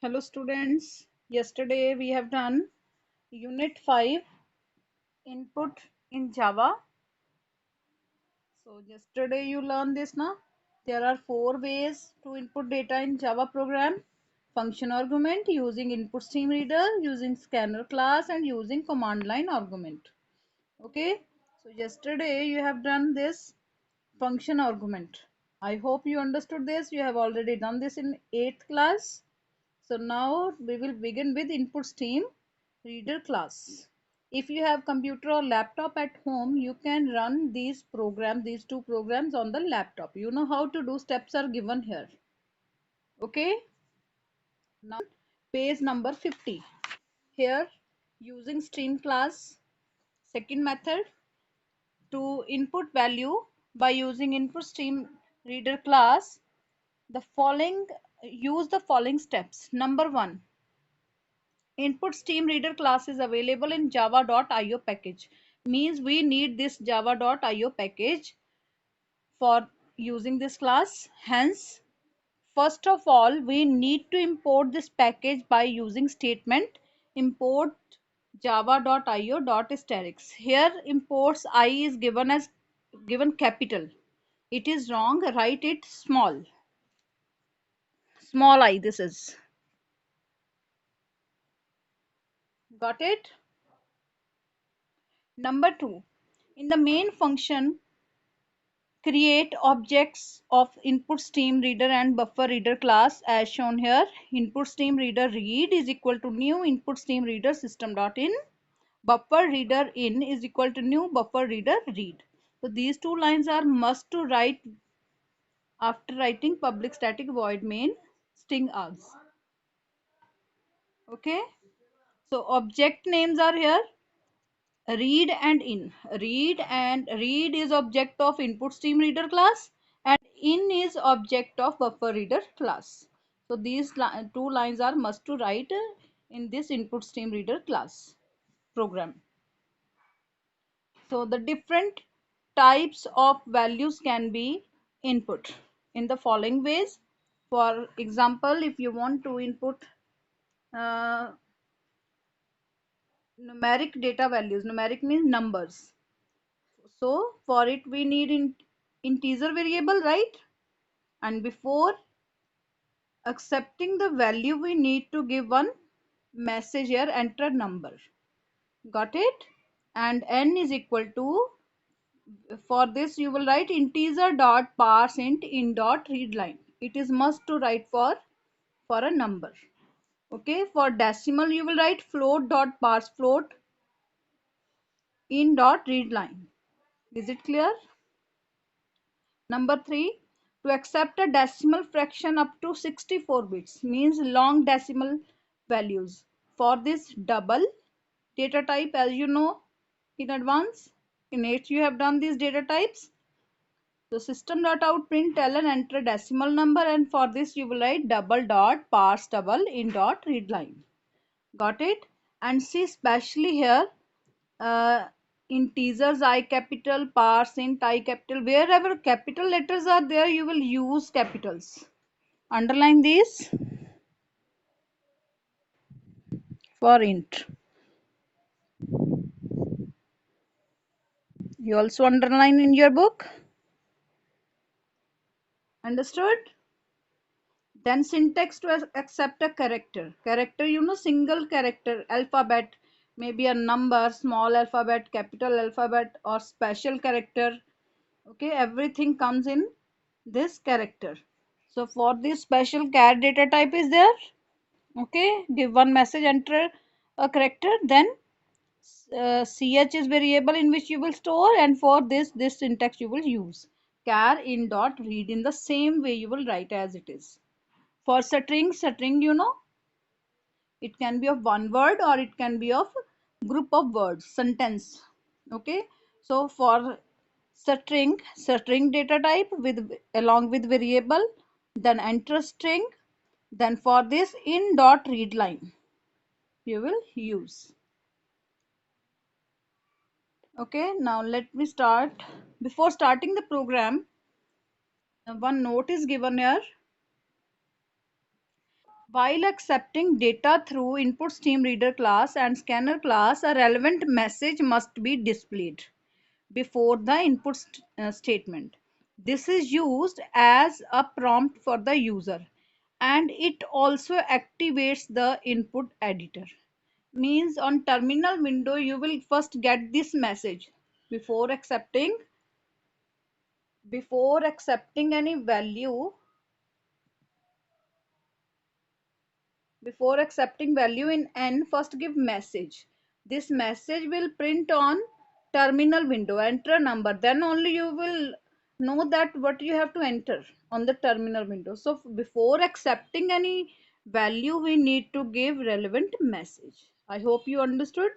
Hello students, yesterday we have done unit 5 input in Java. So yesterday you learned this now. There are four ways to input data in Java program. Function argument, using input stream reader, using scanner class and using command line argument. Okay, so yesterday you have done this function argument. I hope you understood this. You have already done this in 8th class. So now we will begin with input stream reader class. If you have computer or laptop at home, you can run these two programs on the laptop. You know how to do, steps are given here. Okay, now page number 50. Here using stream class, second method to input value by using input stream reader class, the following use the following steps. Number 1, input stream reader class is available in java.io package, means we need this java.io package for using this class. Hence, first of all we need to import this package by using statement import java.io.asterisk. Here imports I is given capital. It is wrong, write it small I. This is, got it? Number 2, in the main function create objects of input stream reader and buffer reader class as shown here. Input stream reader read is equal to new input stream reader system.in. Buffer reader in is equal to new buffer reader read. So these two lines are must to write after writing public static void main string args. Okay. So object names are here read and in. Read is object of input stream reader class and in is object of buffer reader class. So these two lines are must to write in this input stream reader class program. So the different types of values can be input in the following ways. For example, if you want to input uh, numeric data values, numeric means numbers. So for it we need integer variable, right? And before accepting the value we need to give one message here, enter number. Got it? And n is equal to, for this you will write integer dot parse int in dot read line. It is must to write for a number. Okay, for decimal you will write float dot parse float in dot read line. Is it clear? Number 3, to accept a decimal fraction up to 64 bits means long decimal values. For this double data type, as you know in advance, in 8 you have done these data types. So system.out println enter decimal number, and for this you will write double dot parse double in dot read line. Got it? And see especially here uh, integers I capital, parse int I capital, wherever capital letters are there you will use capitals. Underline these for int. You also underline in your book. Understood? Then syntax to accept a character. Character, you know, single character, alphabet, maybe a number, small alphabet, capital alphabet, or special character. Okay, everything comes in this character. So for this special char data type is there. Okay, give one message, enter a character, then ch is variable in which you will store, and for this syntax you will use char in dot read in the same way you will write as it is. For string you know, it can be of one word or it can be of group of words, sentence. Okay, so for string data type with along with variable, then enter string, then for this in dot read line you will use. Okay, now let me start. Before starting the program, one note is given here. While accepting data through input stream reader class and scanner class, a relevant message must be displayed before the input statement. This is used as a prompt for the user, and it also activates the input editor. Means on terminal window you will first get this message before accepting any value. Before accepting value in n, first give message. This message will print on terminal window. Enter a number. Then only you will know that what you have to enter on the terminal window. So before accepting any value, we need to give relevant message. I hope you understood.